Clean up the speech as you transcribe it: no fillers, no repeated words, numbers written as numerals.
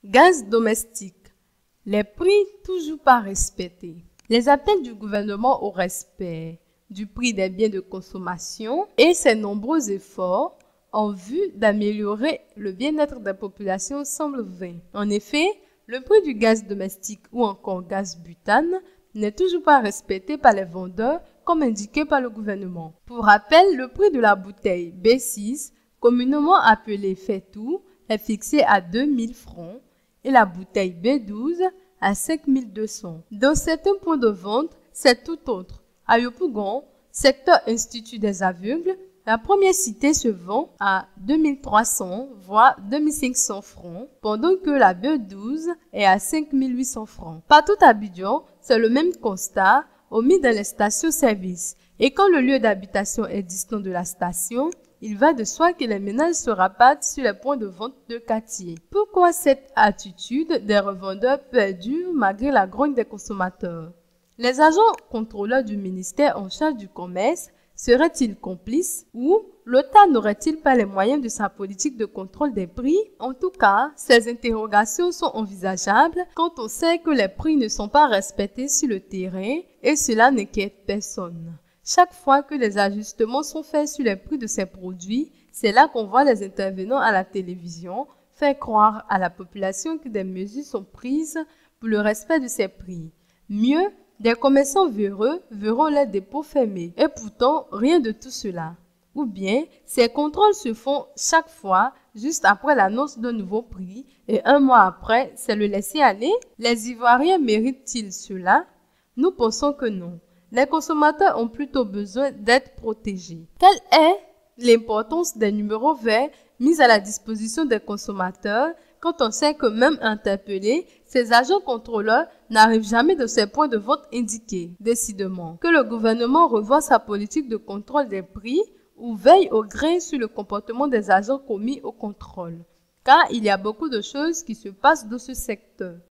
Gaz domestique. Les prix toujours pas respectés. Les appels du gouvernement au respect du prix des biens de consommation et ses nombreux efforts en vue d'améliorer le bien-être des populations semblent vains. En effet, le prix du gaz domestique ou encore gaz butane n'est toujours pas respecté par les vendeurs comme indiqué par le gouvernement. Pour rappel, le prix de la bouteille B6, communément appelée Faitout, est fixé à 2000 francs et la bouteille B12 à 5200. Dans certains points de vente, c'est tout autre. À Yopougon, secteur Institut des aveugles, la première cité se vend à 2300 voire 2500 francs, pendant que la B12 est à 5800 francs. Partout à Abidjan, c'est le même constat, omis dans les stations-service. Et quand le lieu d'habitation est distant de la station, il va de soi que les ménages se rabattent sur les points de vente de quartier. Pourquoi cette attitude des revendeurs perdure malgré la grogne des consommateurs? Les agents contrôleurs du ministère en charge du commerce seraient-ils complices ou l'État n'aurait-il pas les moyens de sa politique de contrôle des prix? En tout cas, ces interrogations sont envisageables quand on sait que les prix ne sont pas respectés sur le terrain et cela n'inquiète personne. Chaque fois que les ajustements sont faits sur les prix de ces produits, c'est là qu'on voit les intervenants à la télévision faire croire à la population que des mesures sont prises pour le respect de ces prix. Mieux, des commerçants véreux verront leurs dépôts fermés. Et pourtant, rien de tout cela. Ou bien, ces contrôles se font chaque fois juste après l'annonce d'un nouveau prix et un mois après, c'est le laisser aller? Les Ivoiriens méritent-ils cela? Nous pensons que non. Les consommateurs ont plutôt besoin d'être protégés. Quelle est l'importance des numéros verts mis à la disposition des consommateurs quand on sait que même interpellés, ces agents contrôleurs n'arrivent jamais de ces points de vente indiqués? Décidément, que le gouvernement revoie sa politique de contrôle des prix ou veille au grain sur le comportement des agents commis au contrôle, car il y a beaucoup de choses qui se passent dans ce secteur.